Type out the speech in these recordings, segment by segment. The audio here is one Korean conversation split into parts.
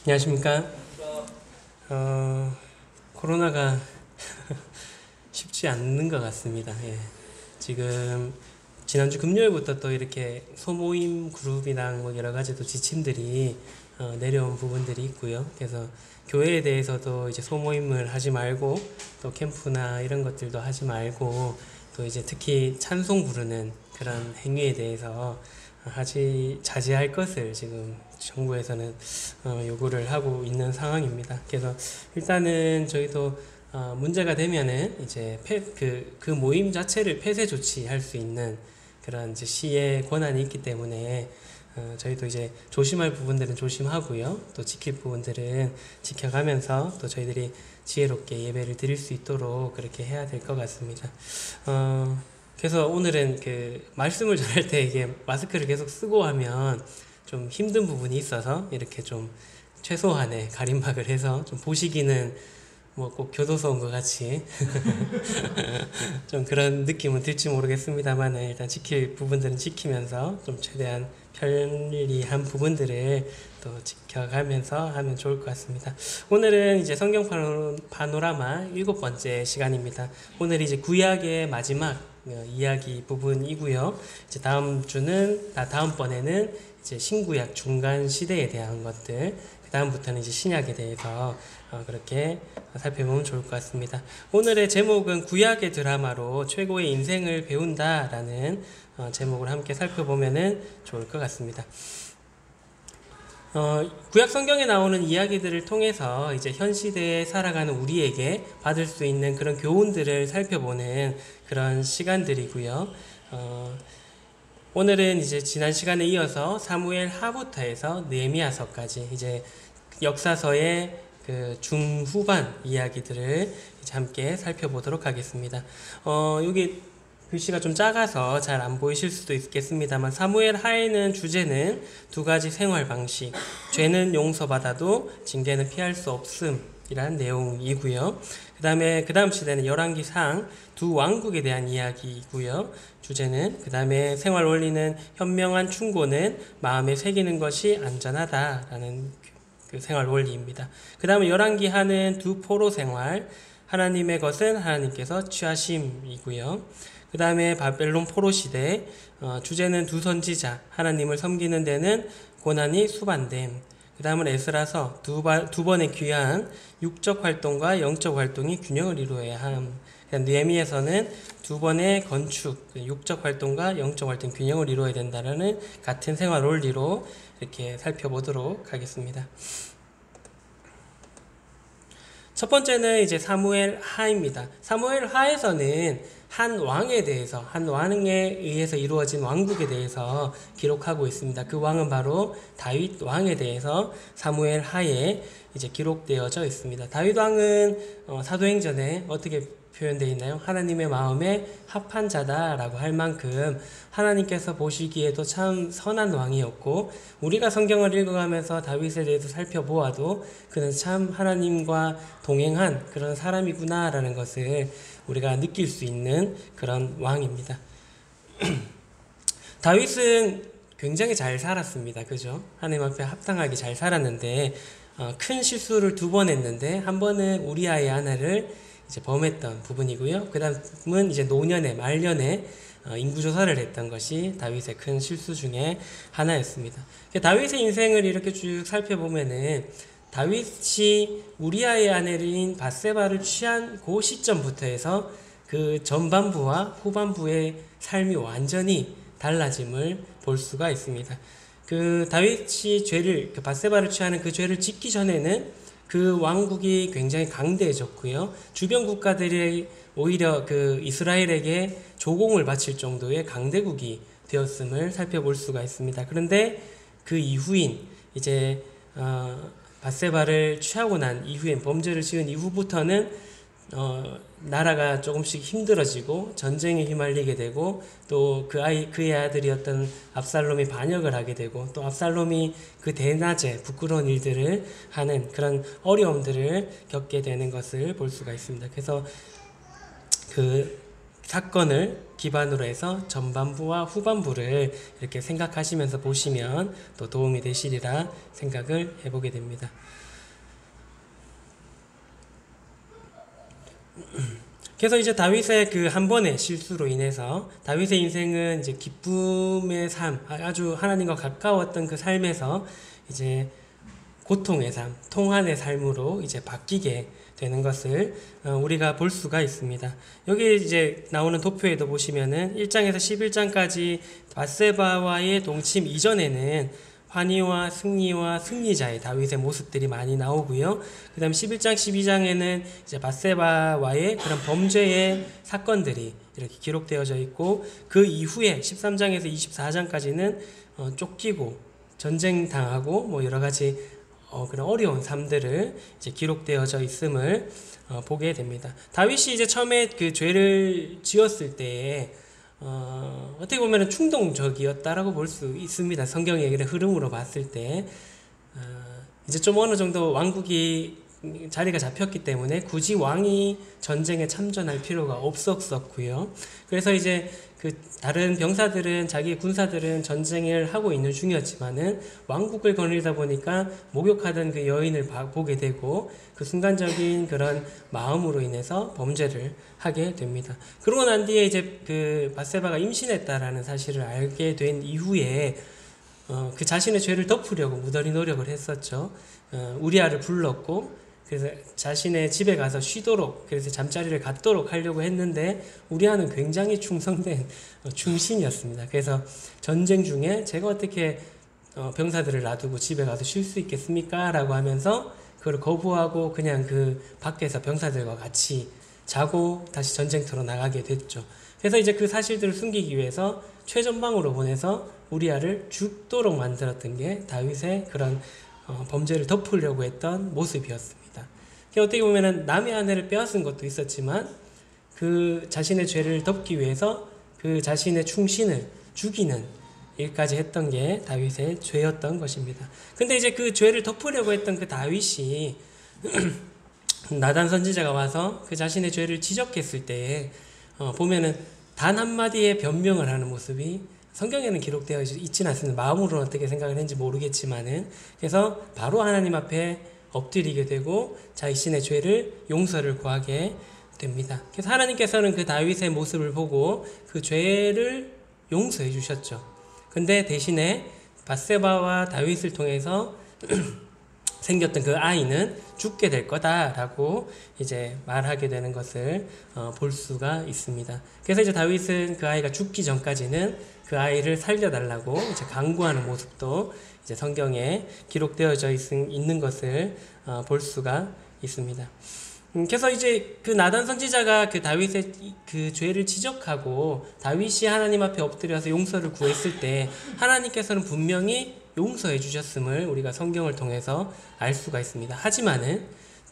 안녕하십니까. 코로나가 쉽지 않는 것 같습니다. 예. 지금 지난주 금요일부터 또 이렇게 소모임 그룹이랑 뭐 여러 가지 또 지침들이 내려온 부분들이 있고요. 그래서 교회에 대해서도 이제 소모임을 하지 말고 또 캠프나 이런 것들도 하지 말고 또 이제 특히 찬송 부르는 그런 행위에 대해서 자제할 것을 지금 정부에서는 요구를 하고 있는 상황입니다. 그래서 일단은 저희도 문제가 되면은 이제 그 모임 자체를 폐쇄 조치할 수 있는 그런 이제 시의 권한이 있기 때문에 저희도 이제 조심할 부분들은 조심하고요. 또 지킬 부분들은 지켜가면서 또 저희들이 지혜롭게 예배를 드릴 수 있도록 그렇게 해야 될 것 같습니다. 그래서 오늘은 그 말씀을 전할 때 이게 마스크를 계속 쓰고 하면 좀 힘든 부분이 있어서 이렇게 좀 최소한의 가림막을 해서 좀 보시기는 뭐 꼭 교도소 온 것 같이 좀 그런 느낌은 들지 모르겠습니다만 일단 지킬 부분들은 지키면서 좀 최대한 편리한 부분들을 또 지켜가면서 하면 좋을 것 같습니다. 오늘은 이제 성경 파노라마 7번째 시간입니다. 오늘 이제 구약의 마지막 이야기 부분이고요. 이제 다음번에는 이제 신구약 중간 시대에 대한 것들, 그 다음부터는 이제 신약에 대해서 그렇게 살펴보면 좋을 것 같습니다. 오늘의 제목은 구약의 드라마로 최고의 인생을 배운다라는 제목을 함께 살펴보면 좋을 것 같습니다. 구약 성경에 나오는 이야기들을 통해서 이제 현 시대에 살아가는 우리에게 받을 수 있는 그런 교훈들을 살펴보는 그런 시간들이고요. 오늘은 이제 지난 시간에 이어서 사무엘 하부터 해서 느헤미야서까지 이제 역사서의 그 중후반 이야기들을 이제 함께 살펴보도록 하겠습니다. 여기 글씨가 좀 작아서 잘 안 보이실 수도 있겠습니다만 사무엘 하에는 주제는 두 가지 생활 방식, 죄는 용서받아도 징계는 피할 수 없음이란 내용이고요. 그 다음 시대는 열왕기상 두 왕국에 대한 이야기이고요. 주제는 그 다음에 생활 원리는 현명한 충고는 마음에 새기는 것이 안전하다라는 그 생활 원리입니다. 그 다음에 열왕기하는 두 포로 생활, 하나님의 것은 하나님께서 취하심이고요. 그 다음에 바벨론 포로 시대, 주제는 두 선지자, 하나님을 섬기는 데는 고난이 수반됨. 그 다음은 에스라서 두 번의 귀한 육적 활동과 영적 활동이 균형을 이루어야 함. 느헤미야서는 두 번의 건축, 육적 활동과 영적 활동 균형을 이루어야 된다는 같은 생활 원리로 이렇게 살펴보도록 하겠습니다. 첫 번째는 이제 사무엘 하입니다. 사무엘 하에서는 한 왕에 의해서 이루어진 왕국에 대해서 기록하고 있습니다. 그 왕은 바로 다윗 왕에 대해서 사무엘 하에 이제 기록되어져 있습니다. 다윗 왕은 사도행전에 어떻게 표현되어 있나요? 하나님의 마음에 합한 자다라고 할 만큼 하나님께서 보시기에도 참 선한 왕이었고, 우리가 성경을 읽어가면서 다윗에 대해서 살펴보아도 그는 참 하나님과 동행한 그런 사람이구나라는 것을 우리가 느낄 수 있는 그런 왕입니다. 다윗은 굉장히 잘 살았습니다. 그죠? 하나님 앞에 합당하게 잘 살았는데 큰 실수를 두 번 했는데 한 번은 우리아의 아내를 이제 범했던 부분이고요. 그 다음은 이제 말년에 인구조사를 했던 것이 다윗의 큰 실수 중에 하나였습니다. 다윗의 인생을 이렇게 쭉 살펴보면은 다윗이 우리아의 아내인 밧세바를 취한 그 시점부터 해서 그 전반부와 후반부의 삶이 완전히 달라짐을 볼 수가 있습니다. 그 다윗이 밧세바를 취하는 그 죄를 짓기 전에는 그 왕국이 굉장히 강대해졌고요. 주변 국가들이 오히려 그 이스라엘에게 조공을 바칠 정도의 강대국이 되었음을 살펴볼 수가 있습니다. 그런데 그 이후인 이제 밧세바를 취하고 난 이후엔 범죄를 지은 이후부터는 나라가 조금씩 힘들어지고 전쟁에 휘말리게 되고 또 그의 아들이었던 압살롬이 반역을 하게 되고 또 압살롬이 그 대낮에 부끄러운 일들을 하는 그런 어려움들을 겪게 되는 것을 볼 수가 있습니다. 그래서 그 사건을 기반으로 해서 전반부와 후반부를 이렇게 생각하시면서 보시면 또 도움이 되시리라 생각을 해보게 됩니다. 그래서 이제 다윗의 그 한 번의 실수로 인해서 다윗의 인생은 이제 기쁨의 삶, 아주 하나님과 가까웠던 그 삶에서 이제 고통의 삶, 통한의 삶으로 이제 바뀌게 되는 것을 우리가 볼 수가 있습니다. 여기 이제 나오는 도표에도 보시면은 1장에서 11장까지 밧세바와의 동침 이전에는 환희와 승리와 승리자의 다윗의 모습들이 많이 나오고요. 그 다음 11장, 12장에는 이제 밧세바와의 그런 범죄의 사건들이 이렇게 기록되어져 있고, 그 이후에 13장에서 24장까지는 쫓기고 전쟁당하고 뭐 여러 가지 그런 어려운 삶들을 이제 기록되어져 있음을 보게 됩니다. 다윗이 이제 처음에 그 죄를 지었을 때에 어떻게 보면 충동적이었다라고 볼 수 있습니다. 성경의 흐름으로 봤을 때 이제 좀 어느 정도 왕국이 자리가 잡혔기 때문에 굳이 왕이 전쟁에 참전할 필요가 없었고요. 그래서 이제 그 다른 병사들은, 자기 군사들은 전쟁을 하고 있는 중이었지만은 왕국을 거느리다 보니까 목욕하던 그 여인을 보게 되고 그 순간적인 그런 마음으로 인해서 범죄를 하게 됩니다. 그러고 난 뒤에 이제 그 밧세바가 임신했다라는 사실을 알게 된 이후에 그 자신의 죄를 덮으려고 무던히 노력을 했었죠. 우리아를 불렀고, 그래서 자신의 집에 가서 쉬도록, 그래서 잠자리를 갖도록 하려고 했는데 우리아는 굉장히 충성된 충신이었습니다. 그래서 전쟁 중에 제가 어떻게 병사들을 놔두고 집에 가서 쉴 수 있겠습니까? 라고 하면서 그걸 거부하고 그냥 그 밖에서 병사들과 같이 자고 다시 전쟁터로 나가게 됐죠. 그래서 이제 그 사실들을 숨기기 위해서 최전방으로 보내서 우리아를 죽도록 만들었던 게 다윗의 그런 범죄를 덮으려고 했던 모습이었습니다. 어떻게 보면은 남의 아내를 빼앗은 것도 있었지만 그 자신의 죄를 덮기 위해서 그 자신의 충신을 죽이는 일까지 했던 게 다윗의 죄였던 것입니다. 근데 이제 그 죄를 덮으려고 했던 그 다윗이 나단 선지자가 와서 그 자신의 죄를 지적했을 때에 보면은 단 한마디의 변명을 하는 모습이 성경에는 기록되어 있지는 않습니다. 마음으로는 어떻게 생각을 했는지 모르겠지만은, 그래서 바로 하나님 앞에 엎드리게 되고 자신의 죄를 용서를 구하게 됩니다. 그래서 하나님께서는 그 다윗의 모습을 보고 그 죄를 용서해 주셨죠. 근데 대신에 밧세바와 다윗을 통해서 생겼던 그 아이는 죽게 될 거다라고 이제 말하게 되는 것을 볼 수가 있습니다. 그래서 이제 다윗은 그 아이가 죽기 전까지는 그 아이를 살려달라고 이제 간구하는 모습도 이제 성경에 기록되어져 있는 것을 볼 수가 있습니다. 그래서 이제 그 나단 선지자가 그 다윗의 그 죄를 지적하고 다윗이 하나님 앞에 엎드려서 용서를 구했을 때 하나님께서는 분명히 용서해 주셨음을 우리가 성경을 통해서 알 수가 있습니다. 하지만은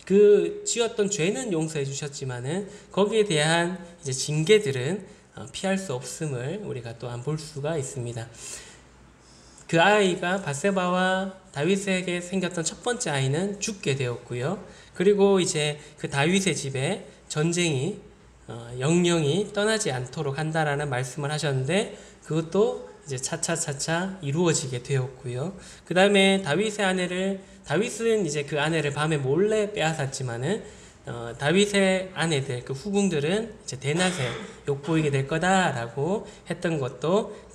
그 지었던 죄는 용서해 주셨지만은 거기에 대한 이제 징계들은 피할 수 없음을 우리가 또한 볼 수가 있습니다. 그 아이가 밧세바와 다윗에게 생겼던 첫 번째 아이는 죽게 되었고요. 그리고 이제 그 다윗의 집에 전쟁이 영영이 떠나지 않도록 한다라는 말씀을 하셨는데 그것도 이제 차차차차 이루어지게 되었고요. 그 다음에 다윗은 이제 그 아내를 밤에 몰래 빼앗았지만은 다윗의 아내들, 그 후궁들은 이제 대낮에 욕보이게 될 거다라고 했던 것도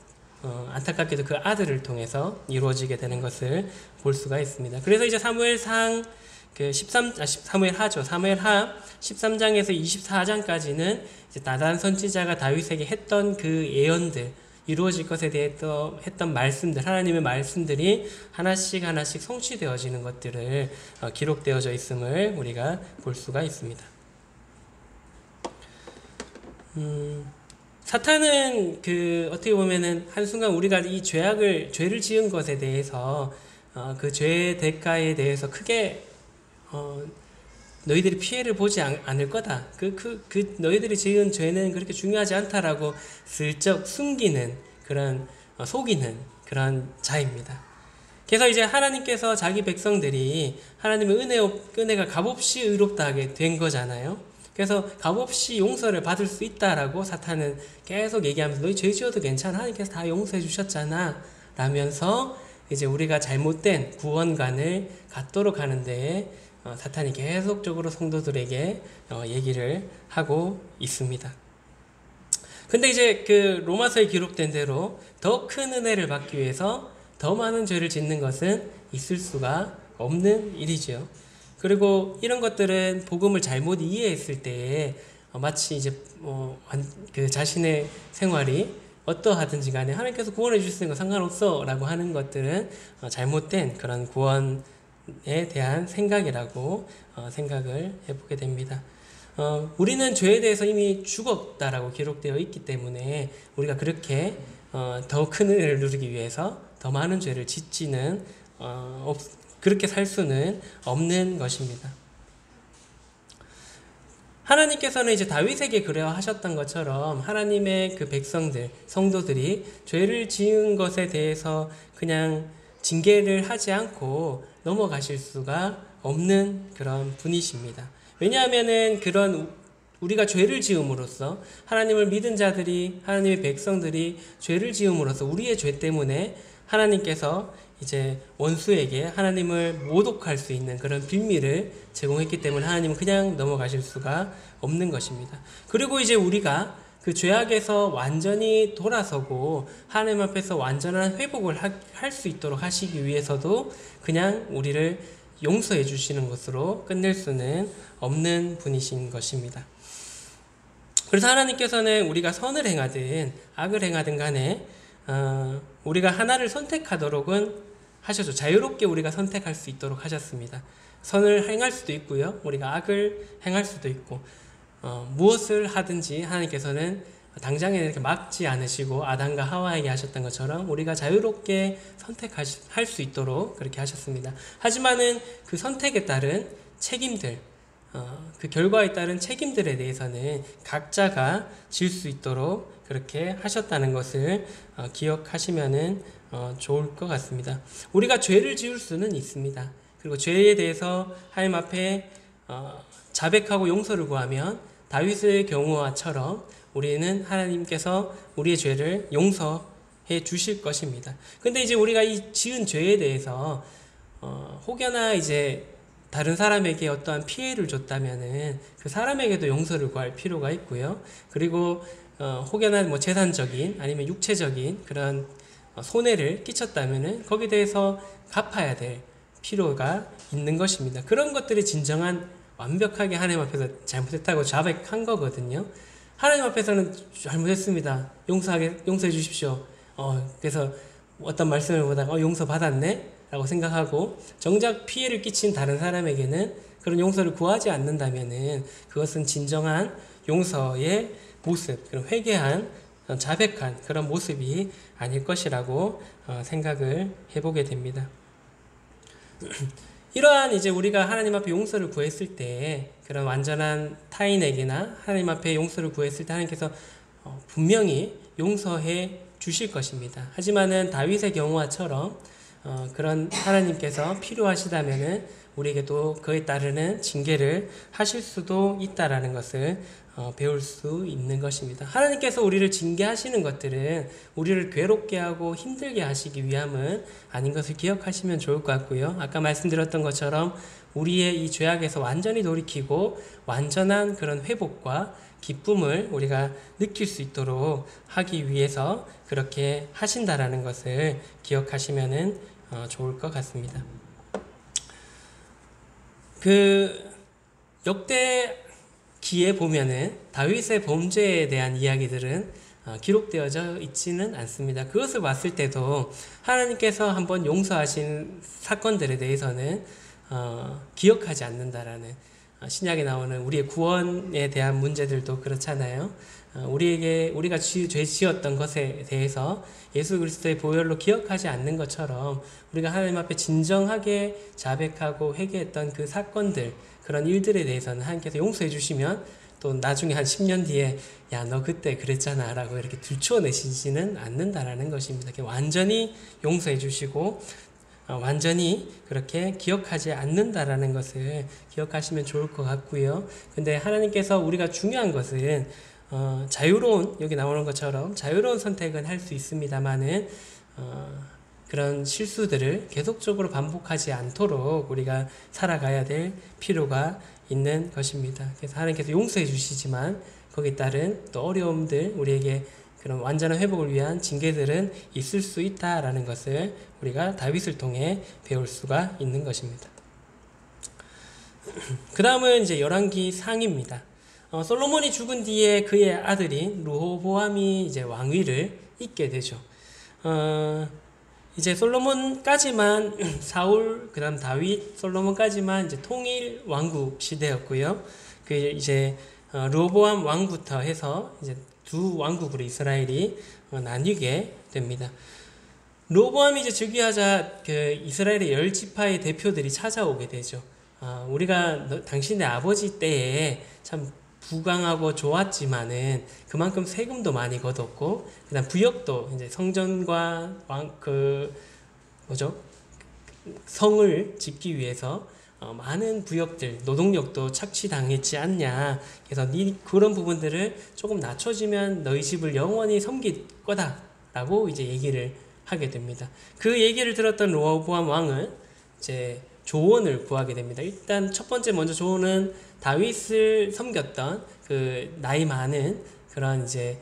안타깝게도 그 아들을 통해서 이루어지게 되는 것을 볼 수가 있습니다. 그래서 이제 사무엘하 13장에서 24장까지는 이제 나단 선지자가 다윗에게 했던 그 예언들, 이루어질 것에 대해서 했던 말씀들, 하나님의 말씀들이 하나씩 성취되어지는 것들을 기록되어져 있음을 우리가 볼 수가 있습니다. 사탄은 그 어떻게 보면은 한순간 우리가 이 죄를 지은 것에 대해서 그 죄의 대가에 대해서 크게 너희들이 피해를 보지 않을 거다. 너희들이 지은 죄는 그렇게 중요하지 않다라고 슬쩍 숨기는 그런 속이는 그런 자입니다. 그래서 이제 하나님께서 자기 백성들이 하나님의 은혜가 값없이 의롭다 하게 된 거잖아요. 그래서 값없이 용서를 받을 수 있다라고 사탄은 계속 얘기하면서 너희 죄 지어도 괜찮아. 하나님께서 다 용서해 주셨잖아. 라면서 이제 우리가 잘못된 구원관을 갖도록 하는데 사탄이 계속적으로 성도들에게 얘기를 하고 있습니다. 근데 이제 그 로마서에 기록된 대로 더 큰 은혜를 받기 위해서 더 많은 죄를 짓는 것은 있을 수가 없는 일이죠. 그리고 이런 것들은 복음을 잘못 이해했을 때에 마치 이제 그 자신의 생활이 어떠하든지 간에 하나님께서 구원해 주시는 거 상관없어 라고 하는 것들은 잘못된 그런 구원에 대한 생각이라고 생각을 해보게 됩니다. 우리는 죄에 대해서 이미 죽었다라고 기록되어 있기 때문에 우리가 그렇게 더 큰 은혜를 누리기 위해서 더 많은 죄를 짓지는 그렇게 살 수는 없는 것입니다. 하나님께서는 이제 다윗에게 그러하셨던 것처럼 하나님의 그 백성들, 성도들이 죄를 지은 것에 대해서 그냥 징계를 하지 않고 넘어가실 수가 없는 그런 분이십니다. 왜냐하면은 우리가 죄를 지음으로써 하나님을 믿은 자들이, 하나님의 백성들이 죄를 지음으로써 우리의 죄 때문에 하나님께서 이제 원수에게 하나님을 모독할 수 있는 그런 빌미를 제공했기 때문에 하나님은 그냥 넘어가실 수가 없는 것입니다. 그리고 이제 우리가 그 죄악에서 완전히 돌아서고 하나님 앞에서 완전한 회복을 할 수 있도록 하시기 위해서도 그냥 우리를 용서해 주시는 것으로 끝낼 수는 없는 분이신 것입니다. 그래서 하나님께서는 우리가 선을 행하든 악을 행하든 간에 우리가 하나를 선택하도록은 하셔서 자유롭게 우리가 선택할 수 있도록 하셨습니다. 선을 행할 수도 있고요. 우리가 악을 행할 수도 있고 무엇을 하든지 하나님께서는 당장에 이렇게 막지 않으시고 아담과 하와에게 하셨던 것처럼 우리가 자유롭게 선택할 수 있도록 그렇게 하셨습니다. 하지만은 그 선택에 따른 책임들, 그 결과에 따른 책임들에 대해서는 각자가 질 수 있도록 그렇게 하셨다는 것을 기억하시면은 좋을 것 같습니다. 우리가 죄를 지을 수는 있습니다. 그리고 죄에 대해서 하나님 앞에 자백하고 용서를 구하면 다윗의 경우와처럼 우리는 하나님께서 우리의 죄를 용서해 주실 것입니다. 근데 이제 우리가 이 지은 죄에 대해서 혹여나 이제 다른 사람에게 어떠한 피해를 줬다면은 그 사람에게도 용서를 구할 필요가 있고요. 그리고 혹여나 뭐 재산적인 아니면 육체적인 그런 손해를 끼쳤다면은 거기에 대해서 갚아야 될 필요가 있는 것입니다. 그런 것들이 진정한 완벽하게 하나님 앞에서 잘못했다고 자백한 거거든요. 하나님 앞에서는 잘못했습니다. 용서해 주십시오. 그래서 어떤 말씀을 보다가 용서 받았네? 라고 생각하고 정작 피해를 끼친 다른 사람에게는 그런 용서를 구하지 않는다면은 그것은 진정한 용서의 모습, 그런 회개한, 자백한 그런 모습이 아닐 것이라고 생각을 해보게 됩니다. 이러한 이제 우리가 하나님 앞에 용서를 구했을 때 그런 완전한 타인에게나 하나님 앞에 용서를 구했을 때 하나님께서 분명히 용서해 주실 것입니다. 하지만은 다윗의 경우와처럼 그런 하나님께서 필요하시다면은 우리에게도 그에 따르는 징계를 하실 수도 있다라는 것을 배울 수 있는 것입니다. 하나님께서 우리를 징계하시는 것들은 우리를 괴롭게 하고 힘들게 하시기 위함은 아닌 것을 기억하시면 좋을 것 같고요. 아까 말씀드렸던 것처럼 우리의 이 죄악에서 완전히 돌이키고 완전한 그런 회복과 기쁨을 우리가 느낄 수 있도록 하기 위해서 그렇게 하신다라는 것을 기억하시면 좋을 것 같습니다. 그 역대기에 보면은 다윗의 범죄에 대한 이야기들은 기록되어져 있지는 않습니다. 그것을 봤을 때도 하나님께서 한번 용서하신 사건들에 대해서는 기억하지 않는다라는, 신약에 나오는 우리의 구원에 대한 문제들도 그렇잖아요. 우리가 죄 지었던 것에 대해서 예수 그리스도의 보혈로 기억하지 않는 것처럼 우리가 하나님 앞에 진정하게 자백하고 회개했던 그 사건들, 그런 일들에 대해서는 하나님께서 용서해 주시면 또 나중에 한 10년 뒤에 야, 너 그때 그랬잖아 라고 이렇게 들추어내시지는 않는다라는 것입니다. 완전히 용서해 주시고 완전히 그렇게 기억하지 않는다라는 것을 기억하시면 좋을 것 같고요. 근데 하나님께서 우리가 중요한 것은 자유로운, 여기 나오는 것처럼 자유로운 선택은 할 수 있습니다만은 그런 실수들을 계속적으로 반복하지 않도록 우리가 살아가야 될 필요가 있는 것입니다. 그래서 하나님께서 용서해 주시지만 거기에 따른 또 어려움들, 우리에게 그런 완전한 회복을 위한 징계들은 있을 수 있다라는 것을 우리가 다윗을 통해 배울 수가 있는 것입니다. 그 다음은 이제 열왕기 상입니다. 솔로몬이 죽은 뒤에 그의 아들인 르호보암이 이제 왕위를 잇게 되죠. 이제 솔로몬까지만 사울, 그다음 다윗, 솔로몬까지만 이제 통일 왕국 시대였고요. 그 이제 르호보암 왕부터 해서 이제 두 왕국으로 이스라엘이 나뉘게 됩니다. 르호보암이 이제 즉위하자 그 이스라엘의 10지파의 대표들이 찾아오게 되죠. 우리가 당신의 아버지 때에 참 부강하고 좋았지만은 그만큼 세금도 많이 걷었고, 그다음 부역도 이제 성전과 성을 짓기 위해서 많은 부역들, 노동력도 착취당했지 않냐. 그래서 그런 부분들을 조금 낮춰지면 너희 집을 영원히 섬길 거다라고 이제 얘기를 하게 됩니다. 그 얘기를 들었던 르호보암 왕은 이제 조언을 구하게 됩니다. 일단 첫 번째 먼저 조언은 다윗을 섬겼던 그 나이 많은 그런 이제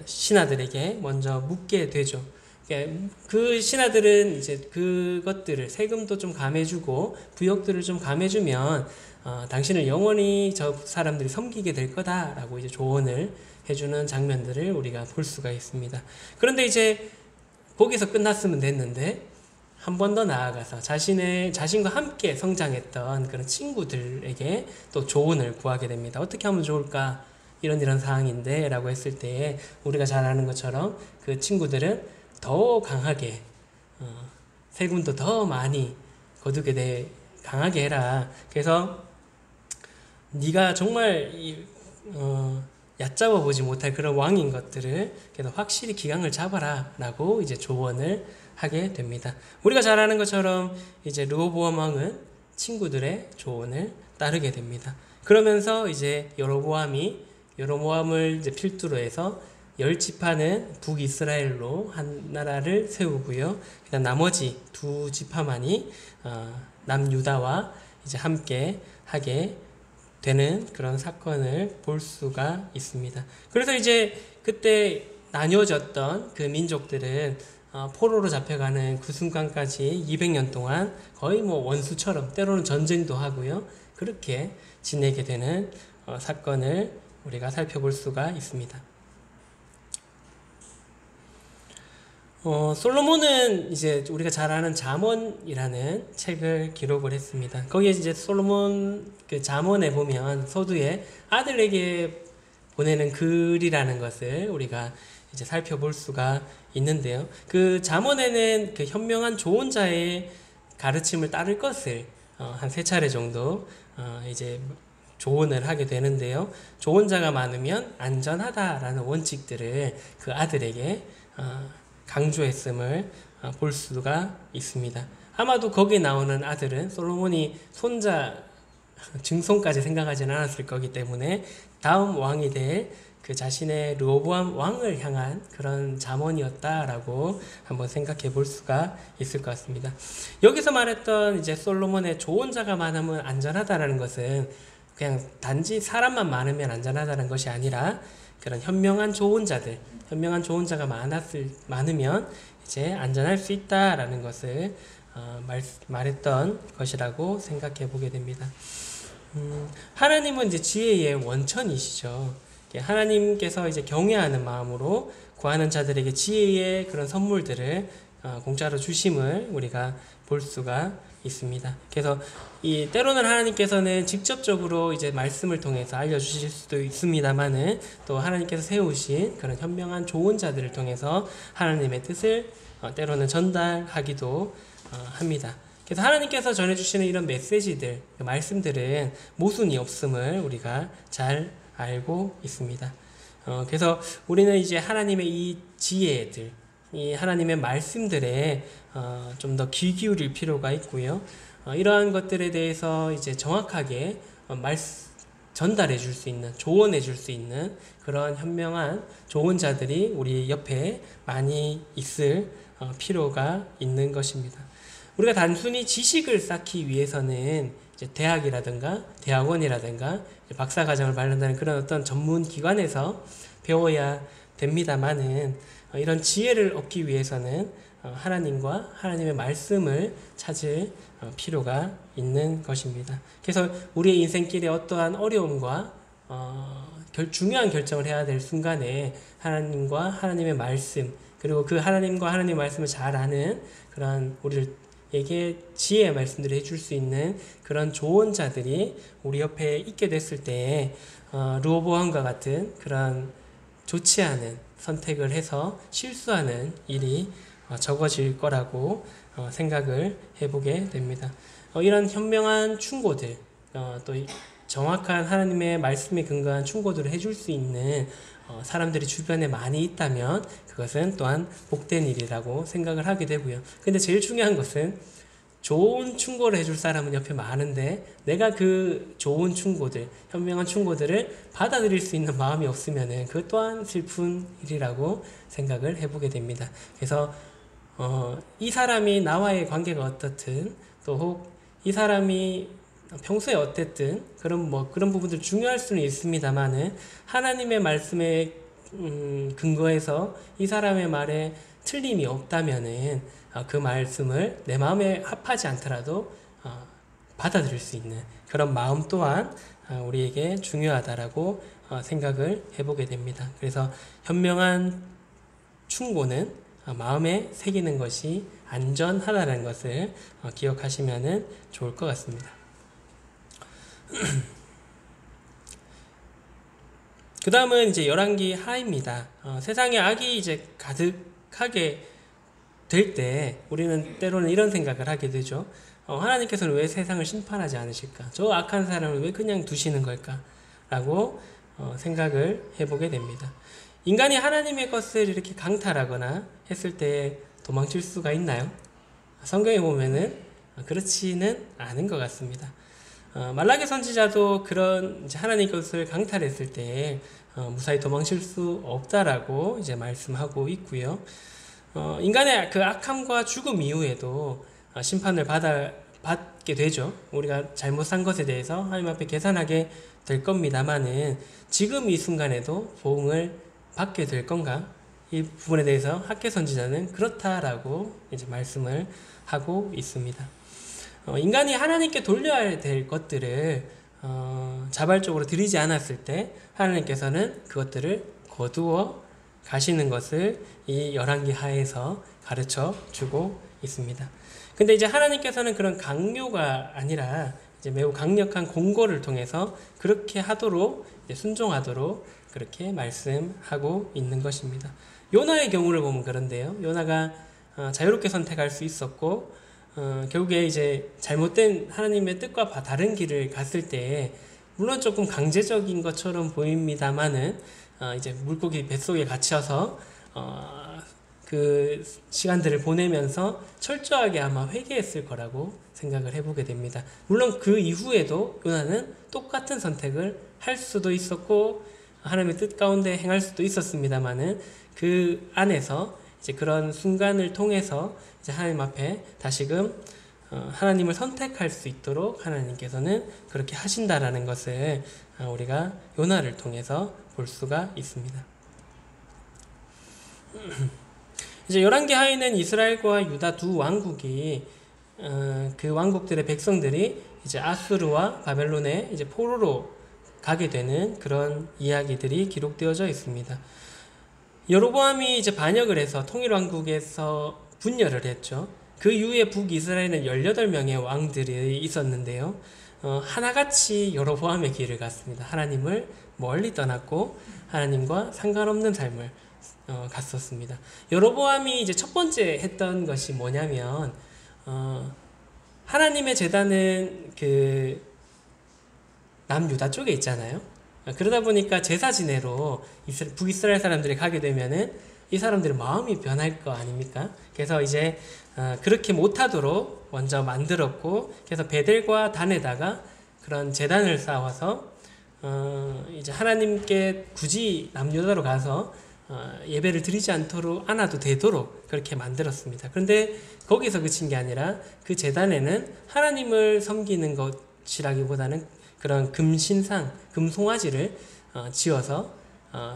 신하들에게 먼저 묻게 되죠. 그 신하들은 이제 그것들을 세금도 좀 감해주고 부역들을 좀 감해주면 당신을 영원히 저 사람들이 섬기게 될 거다라고 이제 조언을 해주는 장면들을 우리가 볼 수가 있습니다. 그런데 이제 거기서 끝났으면 됐는데 한 번 더 나아가서 자신과 함께 성장했던 그런 친구들에게 또 조언을 구하게 됩니다. 어떻게 하면 좋을까? 이런 상황인데 라고 했을 때 우리가 잘 아는 것처럼 그 친구들은 더 강하게 세금도 더 많이 거두게 돼 강하게 해라. 그래서 네가 정말 얕잡아 보지 못할 그런 왕인 것들을 그래서 확실히 기강을 잡아라 라고 이제 조언을 하게 됩니다. 우리가 잘 아는 것처럼 이제 르호보암 왕은 친구들의 조언을 따르게 됩니다. 그러면서 이제 여로보암을 이제 필두로 해서 10지파는 북이스라엘로 한 나라를 세우고요. 그다음 나머지 2지파만이 남유다와 이제 함께 하게 되는 그런 사건을 볼 수가 있습니다. 그래서 이제 그때 나뉘어졌던 그 민족들은 포로로 잡혀가는 그 순간까지 200년 동안 거의 뭐 원수처럼 때로는 전쟁도 하고요. 그렇게 지내게 되는 사건을 우리가 살펴볼 수가 있습니다. 솔로몬은 이제 우리가 잘 아는 잠언이라는 책을 기록을 했습니다. 거기에 이제 솔로몬 그 잠언에 보면 서두에 아들에게 보내는 글이라는 것을 우리가 이제 살펴볼 수가 있는데요. 그 잠언에는 그 현명한 조언자의 가르침을 따를 것을 한 3차례 정도 이제 조언을 하게 되는데요. 조언자가 많으면 안전하다라는 원칙들을 그 아들에게 강조했음을 볼 수가 있습니다. 아마도 거기에 나오는 아들은 솔로몬이 손자 증손까지 생각하지는 않았을 거기 때문에 다음 왕이 될 그 자신의 르호보암 왕을 향한 그런 잠언이었다라고 한번 생각해 볼 수가 있을 것 같습니다. 여기서 말했던 이제 솔로몬의 조언자가 많으면 안전하다라는 것은 그냥 단지 사람만 많으면 안전하다는 것이 아니라 그런 현명한 조언자가 많으면 이제 안전할 수 있다라는 것을 말했던 것이라고 생각해 보게 됩니다. 하나님은 이제 지혜의 원천이시죠. 하나님께서 이제 경외하는 마음으로 구하는 자들에게 지혜의 그런 선물들을 공짜로 주심을 우리가 볼 수가 있습니다. 그래서 때로는 하나님께서는 직접적으로 이제 말씀을 통해서 알려주실 수도 있습니다만은 또 하나님께서 세우신 그런 현명한 조언자들을 통해서 하나님의 뜻을 때로는 전달하기도 합니다. 그래서 하나님께서 전해주시는 이런 메시지들, 말씀들은 모순이 없음을 우리가 잘 알고 있습니다. 그래서 우리는 이제 하나님의 이 지혜들, 이 하나님의 말씀들에 좀 더 귀 기울일 필요가 있고요. 이러한 것들에 대해서 이제 정확하게 전달해 줄 수 있는, 조언해 줄 수 있는 그런 현명한 조언자들이 우리 옆에 많이 있을 필요가 있는 것입니다. 우리가 단순히 지식을 쌓기 위해서는 이제 대학이라든가 대학원이라든가 박사과정을 받는다는 그런 어떤 전문 기관에서 배워야 됩니다만은 이런 지혜를 얻기 위해서는 하나님과 하나님의 말씀을 찾을 필요가 있는 것입니다. 그래서 우리의 인생길에 어떠한 어려움과 중요한 결정을 해야 될 순간에 하나님과 하나님의 말씀, 그리고 그 하나님과 하나님의 말씀을 잘 아는 그런 우리에게 지혜의 말씀들을 해줄 수 있는 그런 조언자들이 우리 옆에 있게 됐을 때 르호보암과 같은 그런 좋지 않은 선택을 해서 실수하는 일이 적어질 거라고 생각을 해보게 됩니다. 이런 현명한 충고들, 또 정확한 하나님의 말씀에 근거한 충고들을 해줄 수 있는 사람들이 주변에 많이 있다면 그것은 또한 복된 일이라고 생각을 하게 되고요. 근데 제일 중요한 것은 좋은 충고를 해줄 사람은 옆에 많은데 내가 그 좋은 충고들, 현명한 충고들을 받아들일 수 있는 마음이 없으면은 그 또한 슬픈 일이라고 생각을 해보게 됩니다. 그래서 이 사람이 나와의 관계가 어떻든 또 혹 이 사람이 평소에 어땠든 그런 부분들 중요할 수는 있습니다만은 하나님의 말씀에 근거해서 이 사람의 말에 틀림이 없다면은 그 말씀을 내 마음에 합하지 않더라도 받아들일 수 있는 그런 마음 또한 우리에게 중요하다라고 생각을 해보게 됩니다. 그래서 현명한 충고는 마음에 새기는 것이 안전하다는 것을 기억하시면 좋을 것 같습니다. 그 다음은 이제 열왕기 하입니다. 세상에 악이 이제 가득하게 될 때 우리는 때로는 이런 생각을 하게 되죠. 하나님께서는 왜 세상을 심판하지 않으실까? 저 악한 사람을 왜 그냥 두시는 걸까? 라고 생각을 해보게 됩니다. 인간이 하나님의 것을 이렇게 강탈하거나 했을 때 도망칠 수가 있나요? 성경에 보면은 그렇지는 않은 것 같습니다. 말라기 선지자도 그런 이제 하나님 것을 강탈했을 때 무사히 도망칠 수 없다라고 이제 말씀하고 있고요. 인간의 그 악함과 죽음 이후에도 심판을 받게 되죠. 우리가 잘못 산 것에 대해서 하나님 앞에 계산하게 될 겁니다만은 지금 이 순간에도 보응을 받게 될 건가? 이 부분에 대해서 학개 선지자는 그렇다라고 이제 말씀을 하고 있습니다. 인간이 하나님께 돌려야 될 것들을 자발적으로 드리지 않았을 때 하나님께서는 그것들을 거두어 가시는 것을 이 열왕기 하에서 가르쳐 주고 있습니다. 근데 이제 하나님께서는 그런 강요가 아니라 이제 매우 강력한 공고를 통해서 그렇게 하도록 이제 순종하도록 그렇게 말씀하고 있는 것입니다. 요나의 경우를 보면 그런데요. 요나가 자유롭게 선택할 수 있었고 결국에 이제 잘못된 하나님의 뜻과 다른 길을 갔을 때 물론 조금 강제적인 것처럼 보입니다만은 이제 물고기 뱃속에 갇혀서 그 시간들을 보내면서 철저하게 아마 회개했을 거라고 생각을 해보게 됩니다. 물론 그 이후에도 요나는 똑같은 선택을 할 수도 있었고 하나님의 뜻 가운데 행할 수도 있었습니다만은 그 안에서 이제 그런 순간을 통해서 이제 하나님 앞에 다시금 하나님을 선택할 수 있도록 하나님께서는 그렇게 하신다라는 것을 우리가 요나를 통해서 볼 수가 있습니다. 이제 열왕기 하에는 이스라엘과 유다 두 왕국이 그 왕국들의 백성들이 이제 아수르와 바벨론에 이제 포로로 가게 되는 그런 이야기들이 기록되어져 있습니다. 여로보암이 이제 반역을 해서 통일왕국에서 분열을 했죠. 그 이후에 북이스라엘은 18명의 왕들이 있었는데요. 하나같이 여로보암의 길을 갔습니다. 하나님을 멀리 떠났고 하나님과 상관없는 삶을 갔었습니다. 여로보암이 이제 첫 번째 했던 것이 뭐냐면 하나님의 제단은 그 남유다 쪽에 있잖아요. 그러다 보니까 제사 지내러 북이스라엘 사람들이 가게 되면은 이 사람들의 마음이 변할 거 아닙니까? 그래서 이제 그렇게 못하도록 먼저 만들었고, 그래서 베델과 단에다가 그런 제단을 쌓아서 이제 하나님께 굳이 남유다로 가서 예배를 드리지 않아도 되도록 그렇게 만들었습니다. 그런데 거기서 그친 게 아니라 그 제단에는 하나님을 섬기는 것이라기보다는 그런 금신상, 금송아지를 지어서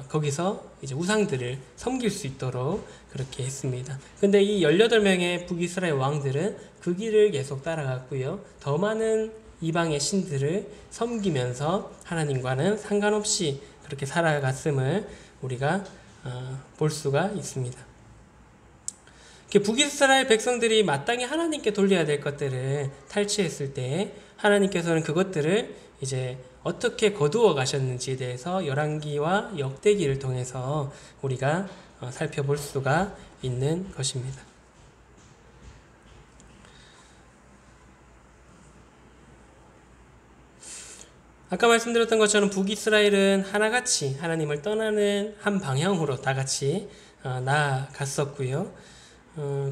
거기서 이제 우상들을 섬길 수 있도록 그렇게 했습니다. 근데 이 18명의 북이스라엘 왕들은 그 길을 계속 따라갔고요. 더 많은 이방의 신들을 섬기면서 하나님과는 상관없이 그렇게 살아갔음을 우리가 볼 수가 있습니다. 북이스라엘 백성들이 마땅히 하나님께 돌려야 될 것들을 탈취했을 때 하나님께서는 그것들을 이제 어떻게 거두어 가셨는지에 대해서 열왕기와 역대기를 통해서 우리가 살펴볼 수가 있는 것입니다. 아까 말씀드렸던 것처럼 북이스라엘은 하나같이 하나님을 떠나는 한 방향으로 다 같이 나아갔었고요.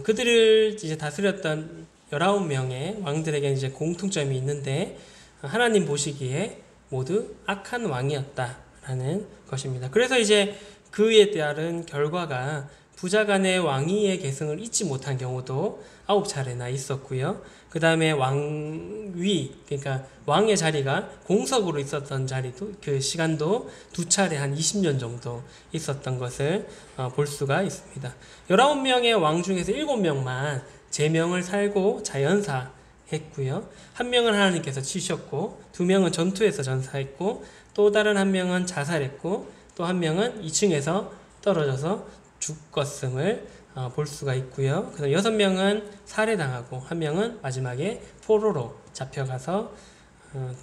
그들을 이제 다스렸던 19명의 왕들에게 이제 공통점이 있는데 하나님 보시기에 모두 악한 왕이었다라는 것입니다. 그래서 이제 그에 따른 결과가 부자 간의 왕위의 계승을 잊지 못한 경우도 9차례나 있었고요. 그 다음에 왕위, 그러니까 왕의 자리가 공석으로 있었던 자리도, 그 시간도 2차례 한 20년 정도 있었던 것을 볼 수가 있습니다. 19명의 왕 중에서 7명만 제명을 살고 자연사 했고요. 한 명은 하나님께서 치셨고, 2명은 전투에서 전사했고, 또 다른 한 명은 자살했고, 또 한 명은 2층에서 떨어져서 죽었음을 볼 수가 있고요. 그래서 6명은 살해당하고, 한 명은 마지막에 포로로 잡혀가서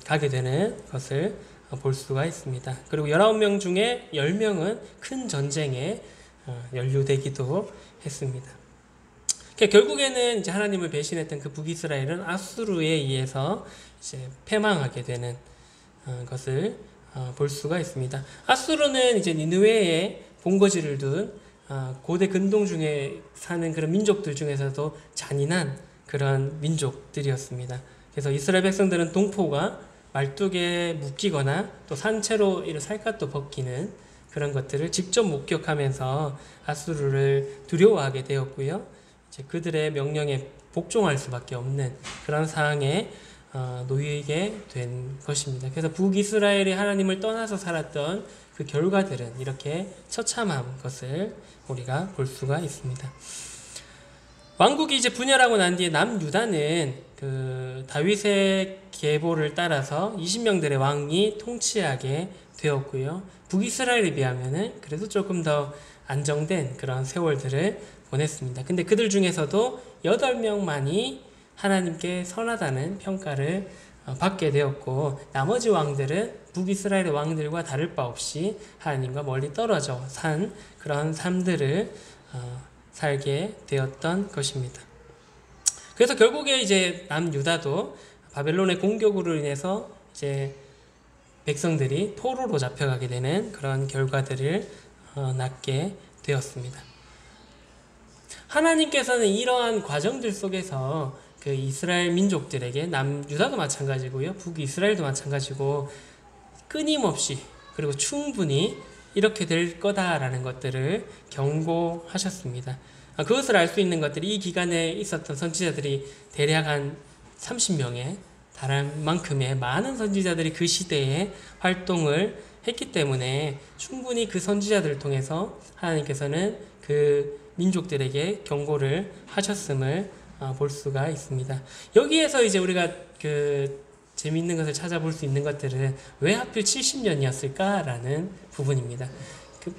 가게 되는 것을 볼 수가 있습니다. 그리고 19명 중에 10명은 큰 전쟁에 연루되기도 했습니다. 결국에는 이제 하나님을 배신했던 그 북이스라엘은 아수르에 의해서 이제 패망하게 되는 것을 볼 수가 있습니다. 아수르는 이제 니느웨에 본거지를 둔 고대 근동 중에 사는 그런 민족들 중에서도 잔인한 그런 민족들이었습니다. 그래서 이스라엘 백성들은 동포가 말뚝에 묶이거나 또 산채로 이런 살갗도 벗기는 그런 것들을 직접 목격하면서 아수르를 두려워하게 되었고요. 이제 그들의 명령에 복종할 수밖에 없는 그런 상황에 놓이게 된 것입니다. 그래서 북이스라엘이 하나님을 떠나서 살았던 그 결과들은 이렇게 처참한 것을 우리가 볼 수가 있습니다. 왕국이 이제 분열하고 난 뒤에 남유다는 그 다윗의 계보를 따라서 20명들의 왕이 통치하게 되었고요. 북이스라엘에 비하면은 그래도 조금 더 안정된 그런 세월들을 보냈습니다. 근데 그들 중에서도 8명만이 하나님께 선하다는 평가를 받게 되었고, 나머지 왕들은 북이스라엘의 왕들과 다를 바 없이 하나님과 멀리 떨어져 산 그런 삶들을 살게 되었던 것입니다. 그래서 결국에 이제 남유다도 바벨론의 공격으로 인해서 이제 백성들이 포로로 잡혀가게 되는 그런 결과들을 낳게 되었습니다. 하나님께서는 이러한 과정들 속에서 그 이스라엘 민족들에게 남유다도 마찬가지고요, 북이스라엘도 마찬가지고 끊임없이 그리고 충분히 이렇게 될 거다라는 것들을 경고하셨습니다. 그것을 알 수 있는 것들이 이 기간에 있었던 선지자들이 대략 한 30명에 달할 만큼의 많은 선지자들이 그 시대에 활동을 했기 때문에 충분히 그 선지자들을 통해서 하나님께서는 그 민족들에게 경고를 하셨음을 볼 수가 있습니다. 여기에서 이제 우리가 그 재미있는 것을 찾아볼 수 있는 것들은 왜 하필 70년이었을까라는 부분입니다. 그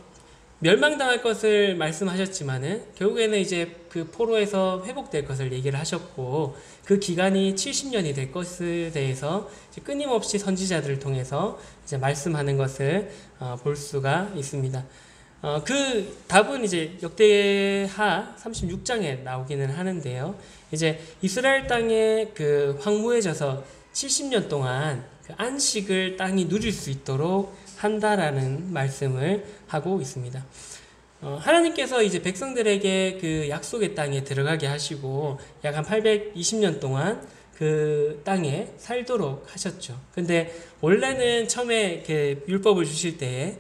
멸망당할 것을 말씀하셨지만은 결국에는 이제 그 포로에서 회복될 것을 얘기를 하셨고, 그 기간이 70년이 될 것에 대해서 이제 끊임없이 선지자들을 통해서 이제 말씀하는 것을 볼 수가 있습니다. 그 답은 이제 역대하 36장에 나오기는 하는데요. 이제 이스라엘 땅에 그 황무해져서 70년 동안 그 안식을 땅이 누릴 수 있도록 한다라는 말씀을 하고 있습니다. 하나님께서 이제 백성들에게 그 약속의 땅에 들어가게 하시고 약 한 820년 동안 그 땅에 살도록 하셨죠. 근데 원래는 처음에 이렇게 율법을 주실 때에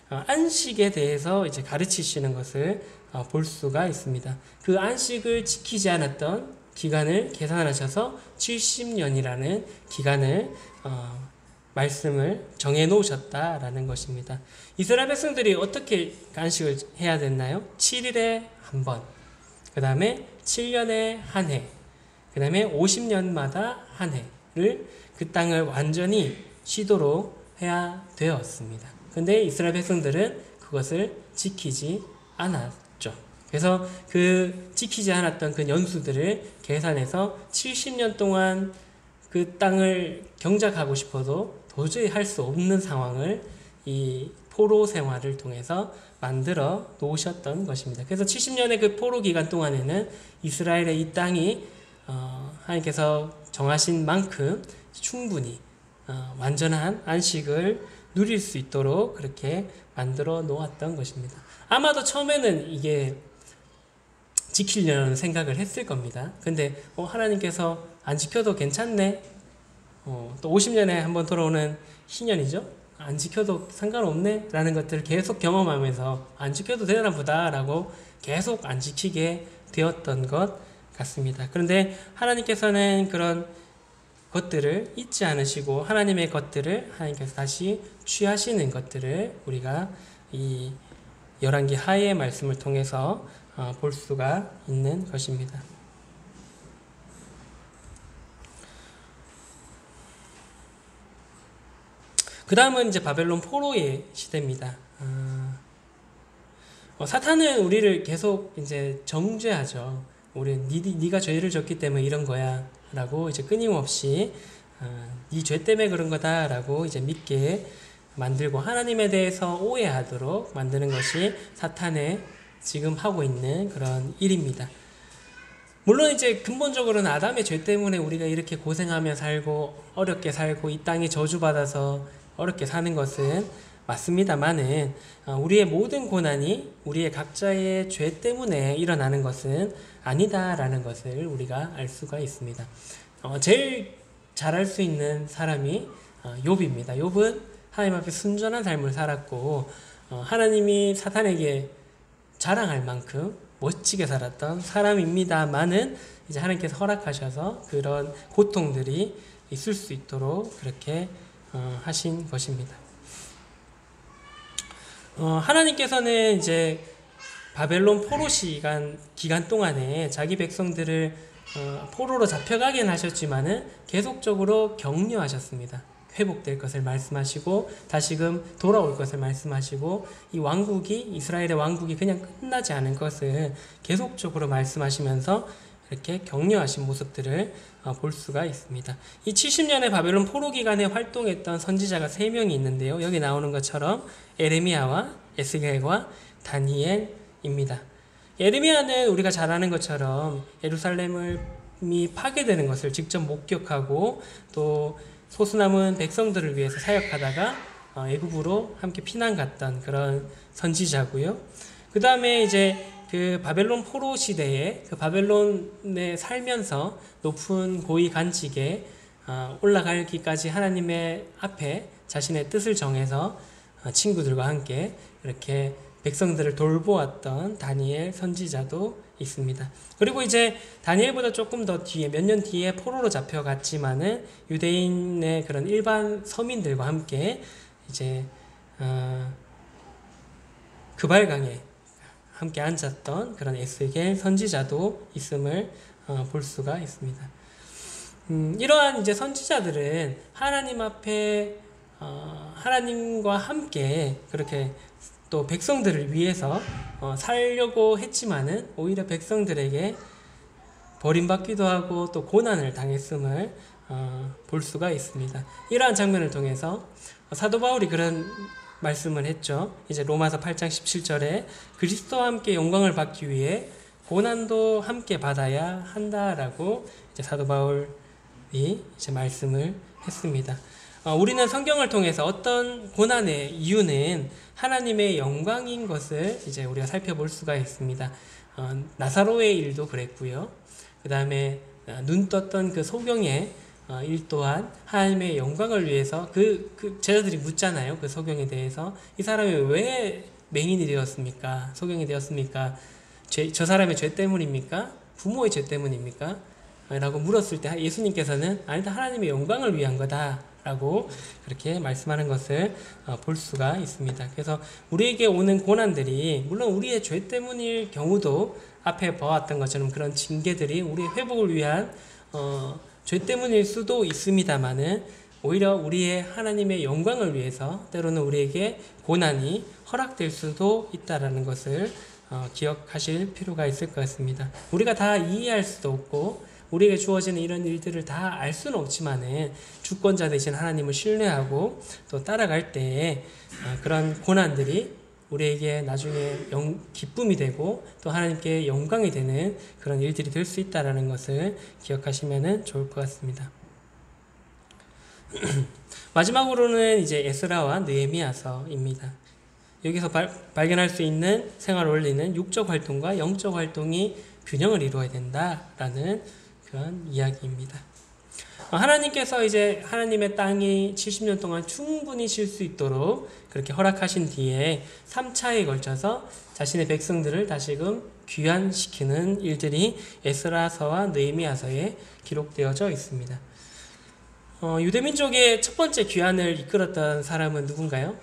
안식에 대해서 이제 가르치시는 것을 볼 수가 있습니다. 그 안식을 지키지 않았던 기간을 계산하셔서 70년이라는 기간을 말씀을 정해 놓으셨다라는 것입니다. 이스라엘 백성들이 어떻게 안식을 해야 됐나요? 7일에 한 번, 그 다음에 7년에 한 해, 그 다음에 50년마다 한 해를 그 땅을 완전히 쉬도록 해야 되었습니다. 근데 이스라엘 백성들은 그것을 지키지 않았죠. 그래서 그 지키지 않았던 그 연수들을 계산해서 70년 동안 그 땅을 경작하고 싶어도 도저히 할 수 없는 상황을 이 포로 생활을 통해서 만들어 놓으셨던 것입니다. 그래서 70년의 그 포로 기간 동안에는 이스라엘의 이 땅이 하나님께서 정하신 만큼 충분히 완전한 안식을 누릴 수 있도록 그렇게 만들어 놓았던 것입니다. 아마도 처음에는 이게 지키려는 생각을 했을 겁니다. 근데 하나님께서 안 지켜도 괜찮네. 또 50년에 한번 돌아오는 희년이죠. 안 지켜도 상관없네 라는 것들을 계속 경험하면서 안 지켜도 되나 보다 라고 계속 안 지키게 되었던 것 같습니다. 그런데 하나님께서는 그런 것들을 잊지 않으시고 하나님의 것들을 하나님께서 다시 취하시는 것들을 우리가 이 열왕기 하의 말씀을 통해서 볼 수가 있는 것입니다. 그 다음은 이제 바벨론 포로의 시대입니다. 사탄은 우리를 계속 이제 정죄하죠. 네가 죄를 졌기 때문에 이런 거야라고 이제 끊임없이 네 죄 때문에 그런 거다라고 이제 믿게 만들고 하나님에 대해서 오해하도록 만드는 것이 사탄의 지금 하고 있는 그런 일입니다. 물론 이제 근본적으로는 아담의 죄 때문에 우리가 이렇게 고생하며 살고 어렵게 살고 이 땅에 저주받아서 어렵게 사는 것은 맞습니다만은 우리의 모든 고난이 우리의 각자의 죄 때문에 일어나는 것은 아니다라는 것을 우리가 알 수가 있습니다. 제일 잘할 수 있는 사람이 욥입니다. 욥은 하나님 앞에 순전한 삶을 살았고 하나님이 사탄에게 자랑할 만큼 멋지게 살았던 사람입니다만은 이제 하나님께서 허락하셔서 그런 고통들이 있을 수 있도록 그렇게 하신 것입니다. 하나님께서는 이제 바벨론 포로 기간 동안에 자기 백성들을 포로로 잡혀가긴 하셨지만은 계속적으로 격려하셨습니다. 회복될 것을 말씀하시고 다시금 돌아올 것을 말씀하시고 이 왕국이 이스라엘의 왕국이 그냥 끝나지 않은 것을 계속적으로 말씀하시면서 이렇게 격려하신 모습들을 볼 수가 있습니다. 이 70년의 바벨론 포로 기간에 활동했던 선지자가 3명이 있는데요. 여기 나오는 것처럼 에레미야와 에스겔과 다니엘입니다. 에레미야는 우리가 잘 아는 것처럼 예루살렘이 파괴되는 것을 직접 목격하고 또 소수남은 백성들을 위해서 사역하다가 애굽으로 함께 피난 갔던 그런 선지자고요. 그 다음에 이제 그 바벨론 포로 시대에 그 바벨론에 살면서 높은 고위 간직에 올라가기까지 하나님의 앞에 자신의 뜻을 정해서 친구들과 함께 이렇게 백성들을 돌보았던 다니엘 선지자도 있습니다. 그리고 이제 다니엘보다 조금 더 뒤에 몇 년 뒤에 포로로 잡혀갔지만은 유대인의 그런 일반 서민들과 함께 이제 그발강에 함께 앉았던 그런 에스겔 선지자도 있음을 볼 수가 있습니다. 이러한 이제 선지자들은 하나님 앞에 하나님과 함께 그렇게 또 백성들을 위해서 살려고 했지만은 오히려 백성들에게 버림받기도 하고 또 고난을 당했음을 볼 수가 있습니다. 이러한 장면을 통해서 사도 바울이 그런 말씀을 했죠. 이제 로마서 8장 17절에 그리스도와 함께 영광을 받기 위해 고난도 함께 받아야 한다라고 이제 사도 바울이 이제 말씀을 했습니다. 우리는 성경을 통해서 어떤 고난의 이유는 하나님의 영광인 것을 이제 우리가 살펴볼 수가 있습니다. 나사로의 일도 그랬고요. 그 다음에 눈 떴던 그 소경의 일 또한 하나님의 영광을 위해서 그 제자들이 묻잖아요. 그 소경에 대해서 이 사람이 왜 맹인이 되었습니까? 소경이 되었습니까? 저 사람의 죄 때문입니까? 부모의 죄 때문입니까? 라고 물었을 때 예수님께서는 아니다, 하나님의 영광을 위한 거다 라고 그렇게 말씀하는 것을 볼 수가 있습니다. 그래서 우리에게 오는 고난들이 물론 우리의 죄 때문일 경우도 앞에 보았던 것처럼 그런 징계들이 우리의 회복을 위한 죄 때문일 수도 있습니다만은 오히려 우리의 하나님의 영광을 위해서 때로는 우리에게 고난이 허락될 수도 있다라는 것을 기억하실 필요가 있을 것 같습니다. 우리가 다 이해할 수도 없고 우리에게 주어지는 이런 일들을 다 알 수는 없지만은 주권자 되신 하나님을 신뢰하고 또 따라갈 때에 그런 고난들이 우리에게 나중에 기쁨이 되고 또 하나님께 영광이 되는 그런 일들이 될 수 있다는 것을 기억하시면 좋을 것 같습니다. 마지막으로는 이제 에스라와 느헤미야서입니다. 여기서 발견할 수 있는 생활 원리는 육적 활동과 영적 활동이 균형을 이루어야 된다라는 그런 이야기입니다. 하나님께서 이제 하나님의 땅이 70년 동안 충분히 쉴 수 있도록 그렇게 허락하신 뒤에 3차에 걸쳐서 자신의 백성들을 다시금 귀환시키는 일들이 에스라서와 느헤미야서에 기록되어져 있습니다. 유대민족의 첫 번째 귀환을 이끌었던 사람은 누군가요?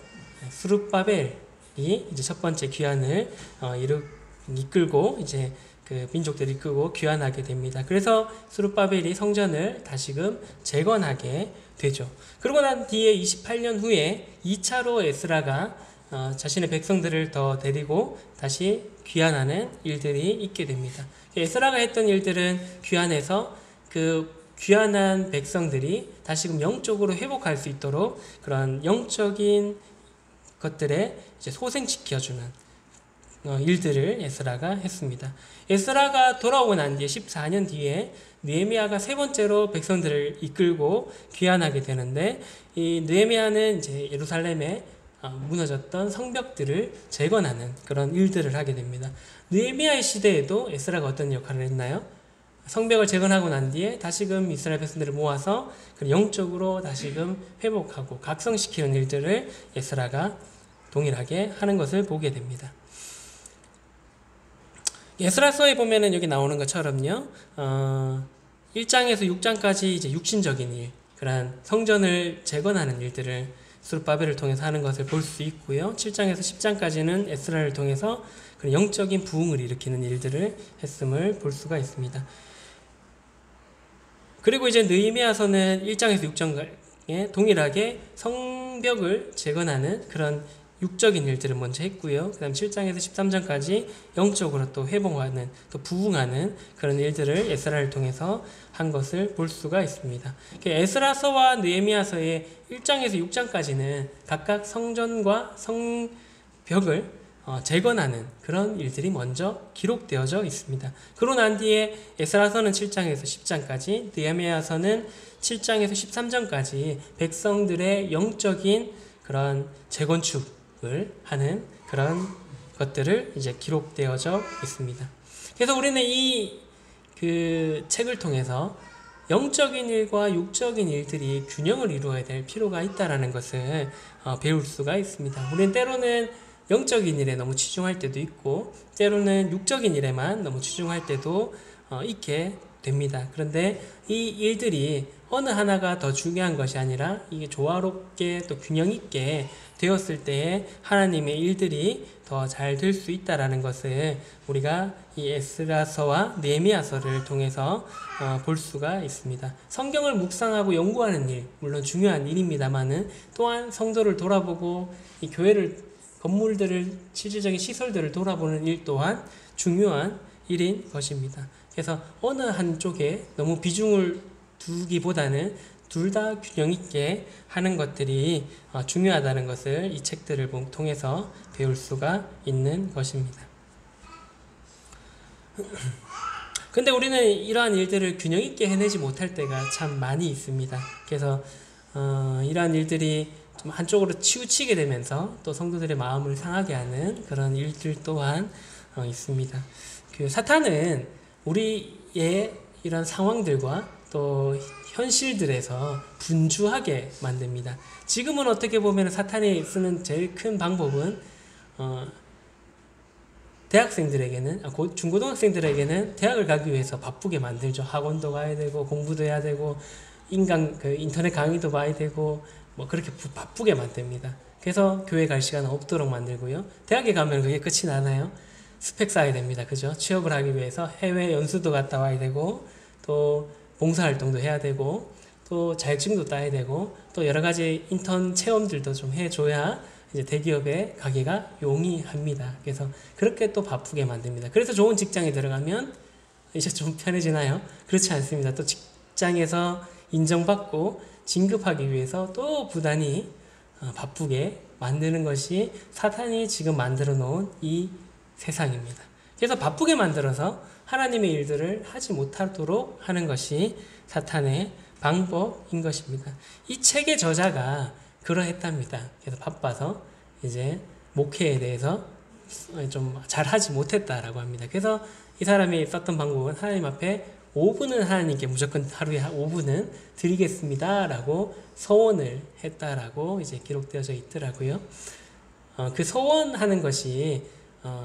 스룹바벨이 이제 첫 번째 귀환을 이끌고 이제 그 민족들을 이끌고 귀환하게 됩니다. 그래서 스룹바벨이 성전을 다시금 재건하게 되죠. 그러고 난 뒤에 28년 후에 2차로 에스라가 자신의 백성들을 더 데리고 다시 귀환하는 일들이 있게 됩니다. 에스라가 했던 일들은 귀환해서 그 귀환한 백성들이 다시금 영적으로 회복할 수 있도록 그런 영적인 것들에 이제 소생시켜주는 일들을 에스라가 했습니다. 에스라가 돌아오고 난 뒤에 14년 뒤에 느헤미야가 세 번째로 백성들을 이끌고 귀환하게 되는데 이 느헤미야는 이제 예루살렘에 무너졌던 성벽들을 재건하는 그런 일들을 하게 됩니다. 느헤미야의 시대에도 에스라가 어떤 역할을 했나요? 성벽을 재건하고 난 뒤에 다시금 이스라엘 백성들을 모아서 영적으로 다시금 회복하고 각성시키는 일들을 에스라가 동일하게 하는 것을 보게 됩니다. 에스라서에 보면은 여기 나오는 것처럼요, 1장에서 6장까지 이제 육신적인 일, 그러한 성전을 재건하는 일들을 스룹바벨을 통해서 하는 것을 볼 수 있고요. 7장에서 10장까지는 에스라를 통해서 그런 영적인 부흥을 일으키는 일들을 했음을 볼 수가 있습니다. 그리고 이제 느헤미야서는 1장에서 6장에 동일하게 성벽을 재건하는 그런 육적인 일들을 먼저 했고요. 그 다음 7장에서 13장까지 영적으로 또 회복하는, 또 부흥하는 그런 일들을 에스라를 통해서 한 것을 볼 수가 있습니다. 에스라서와 느헤미야서의 1장에서 6장까지는 각각 성전과 성벽을 재건하는 그런 일들이 먼저 기록되어져 있습니다. 그러고 난 뒤에 에스라서는 7장에서 10장까지, 느헤미야서는 7장에서 13장까지 백성들의 영적인 그런 재건축을 하는 그런 것들을 이제 기록되어져 있습니다. 그래서 우리는 이 그 책을 통해서 영적인 일과 육적인 일들이 균형을 이루어야 될 필요가 있다라는 것을 배울 수가 있습니다. 우리는 때로는 영적인 일에 너무 치중할 때도 있고 때로는 육적인 일에만 너무 치중할 때도 있게 됩니다. 그런데 이 일들이 어느 하나가 더 중요한 것이 아니라 이게 조화롭게 또 균형 있게 되었을 때에 하나님의 일들이 더 잘 될 수 있다라는 것을 우리가 이 에스라서와 느헤미야서를 통해서 볼 수가 있습니다. 성경을 묵상하고 연구하는 일, 물론 중요한 일입니다만은 또한 성도를 돌아보고 이 교회를, 건물들을, 실질적인 시설들을 돌아보는 일 또한 중요한 일인 것입니다. 그래서 어느 한쪽에 너무 비중을 두기보다는 둘 다 균형 있게 하는 것들이 중요하다는 것을 이 책들을 통해서 배울 수가 있는 것입니다. 근데 우리는 이러한 일들을 균형 있게 해내지 못할 때가 참 많이 있습니다. 그래서 이러한 일들이 좀 한쪽으로 치우치게 되면서 또 성도들의 마음을 상하게 하는 그런 일들 또한 있습니다. 그 사탄은 우리의 이런 상황들과 또 현실들에서 분주하게 만듭니다. 지금은 어떻게 보면 사탄이 쓰는 제일 큰 방법은 대학생들에게는 중고등학생들에게는 대학을 가기 위해서 바쁘게 만들죠. 학원도 가야 되고 공부도 해야 되고 인터넷 강의도 봐야 되고 뭐 그렇게 바쁘게 만듭니다. 그래서 교회 갈 시간은 없도록 만들고요. 대학에 가면 그게 끝이 나나요? 스펙 쌓아야 됩니다. 그죠? 취업을 하기 위해서 해외 연수도 갔다 와야 되고 또 봉사활동도 해야 되고 또 자격증도 따야 되고 또 여러 가지 인턴 체험들도 좀 해줘야 이제 대기업에 가기가 용이합니다. 그래서 그렇게 또 바쁘게 만듭니다. 그래서 좋은 직장에 들어가면 이제 좀 편해지나요? 그렇지 않습니다. 또 직장에서 인정받고 진급하기 위해서 또 부단히 바쁘게 만드는 것이 사탄이 지금 만들어 놓은 이 세상입니다. 그래서 바쁘게 만들어서 하나님의 일들을 하지 못하도록 하는 것이 사탄의 방법인 것입니다. 이 책의 저자가 그러했답니다. 그래서 바빠서 이제 목회에 대해서 좀 잘하지 못했다라고 합니다. 그래서 이 사람이 썼던 방법은 하나님 앞에 5분은 하나님께 무조건 하루에 5분은 드리겠습니다라고 서원을 했다라고 이제 기록되어져 있더라고요. 그 서원하는 것이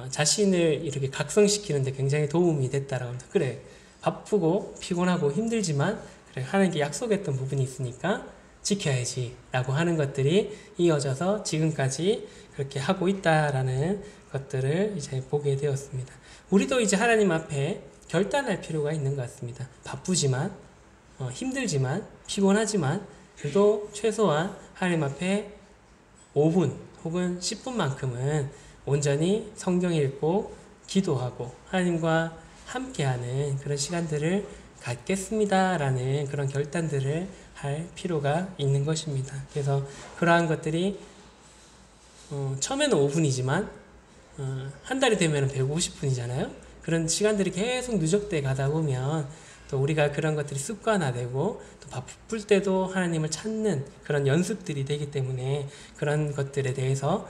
자신을 이렇게 각성시키는데 굉장히 도움이 됐다라고 합니다. 그래, 바쁘고 피곤하고 힘들지만 그래, 하나님께 약속했던 부분이 있으니까 지켜야지 라고 하는 것들이 이어져서 지금까지 그렇게 하고 있다라는 것들을 이제 보게 되었습니다. 우리도 이제 하나님 앞에 결단할 필요가 있는 것 같습니다. 바쁘지만 힘들지만 피곤하지만 그래도 최소한 하나님 앞에 5분 혹은 10분만큼은 온전히 성경 읽고 기도하고 하나님과 함께하는 그런 시간들을 갖겠습니다라는 그런 결단들을 할 필요가 있는 것입니다. 그래서 그러한 것들이 처음에는 5분이지만 한 달이 되면 150분이잖아요. 그런 시간들이 계속 누적돼 가다 보면 또 우리가 그런 것들이 습관화되고 또 바쁠 때도 하나님을 찾는 그런 연습들이 되기 때문에 그런 것들에 대해서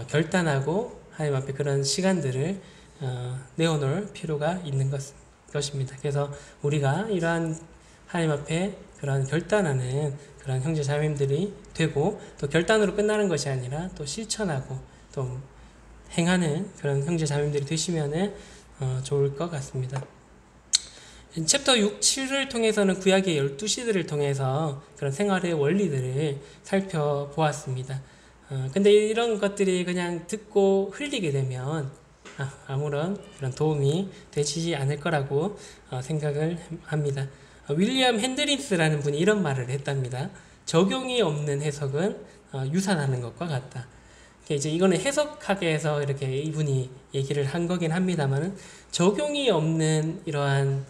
결단하고 하나님 앞에 그런 시간들을 내어놓을 필요가 있는 것입니다. 그래서 우리가 이러한 하나님 앞에 그런 결단하는 그런 형제 자매님들이 되고 또 결단으로 끝나는 것이 아니라 또 실천하고 또 행하는 그런 형제 자매님들이 되시면은 좋을 것 같습니다. 챕터 6, 7을 통해서는 구약의 12시들을 통해서 그런 생활의 원리들을 살펴보았습니다. 근데 이런 것들이 그냥 듣고 흘리게 되면 아무런 그런 도움이 되지 않을 거라고 생각을 합니다. 윌리엄 핸드린스라는 분이 이런 말을 했답니다. 적용이 없는 해석은 유산하는 것과 같다. 이제 이거는 해석학에서 이렇게 이분이 얘기를 한 거긴 합니다만 적용이 없는 이러한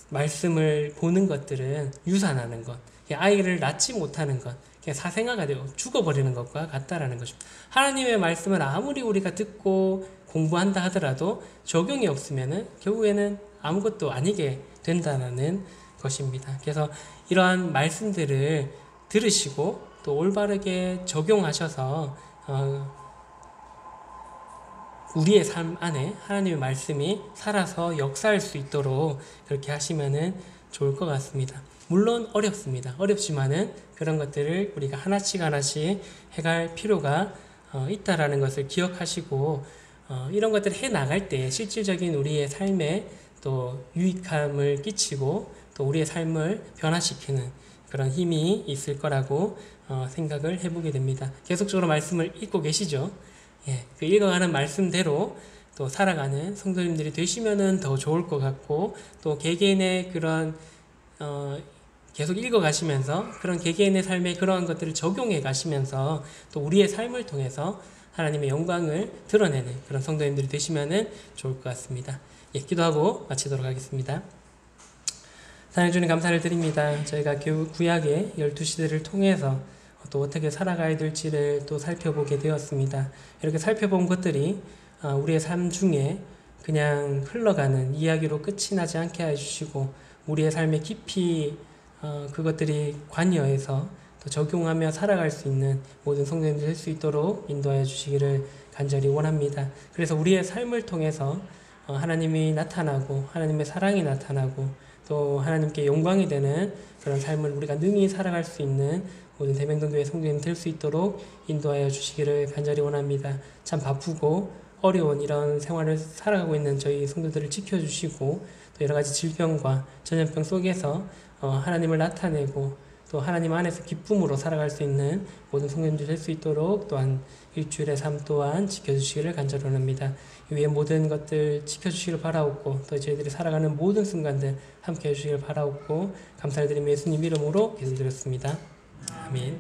말씀을 보는 것들은 유산하는 것, 아이를 낳지 못하는 것, 사생아가 되고 죽어버리는 것과 같다라는 것입니다. 하나님의 말씀을 아무리 우리가 듣고 공부한다 하더라도 적용이 없으면은 결국에는 아무것도 아니게 된다는 것입니다. 그래서 이러한 말씀들을 들으시고 또 올바르게 적용하셔서 우리의 삶 안에 하나님의 말씀이 살아서 역사할 수 있도록 그렇게 하시면은 좋을 것 같습니다. 물론 어렵습니다. 어렵지만은 그런 것들을 우리가 하나씩 해갈 필요가 있다라는 것을 기억하시고 이런 것들을 해 나갈 때 실질적인 우리의 삶에 또 유익함을 끼치고 또 우리의 삶을 변화시키는 그런 힘이 있을 거라고 생각을 해보게 됩니다. 계속적으로 말씀을 읽고 계시죠? 예, 그 읽어가는 말씀대로 또 살아가는 성도님들이 되시면은 더 좋을 것 같고 또 개개인의 그런 계속 읽어가시면서 그런 개개인의 삶에 그러한 것들을 적용해 가시면서 또 우리의 삶을 통해서 하나님의 영광을 드러내는 그런 성도님들이 되시면은 좋을 것 같습니다. 예, 기도하고 마치도록 하겠습니다. 사랑해 주님 감사를 드립니다. 저희가 구약의 12시대를 통해서 또 어떻게 살아가야 될지를 또 살펴보게 되었습니다. 이렇게 살펴본 것들이 우리의 삶 중에 그냥 흘러가는 이야기로 끝이 나지 않게 해주시고 우리의 삶에 깊이 그것들이 관여해서 또 적용하며 살아갈 수 있는 모든 성도님들 될 수 있도록 인도하여 주시기를 간절히 원합니다. 그래서 우리의 삶을 통해서 하나님이 나타나고 하나님의 사랑이 나타나고 또 하나님께 영광이 되는 그런 삶을 우리가 능히 살아갈 수 있는 모든 대명동교회 성도님 될 수 있도록 인도하여 주시기를 간절히 원합니다. 참 바쁘고 어려운 이런 생활을 살아가고 있는 저희 성도들을 지켜주시고 또 여러 가지 질병과 전염병 속에서 하나님을 나타내고 또 하나님 안에서 기쁨으로 살아갈 수 있는 모든 성도님들 될 수 있도록 또한 일주일의 삶 또한 지켜주시기를 간절히 원합니다. 이 위에 모든 것들 지켜주시기를 바라옵고 또 저희들이 살아가는 모든 순간들 함께 해주시기를 바라옵고 감사를 드리며 예수님 이름으로 기도드렸습니다. 아멘.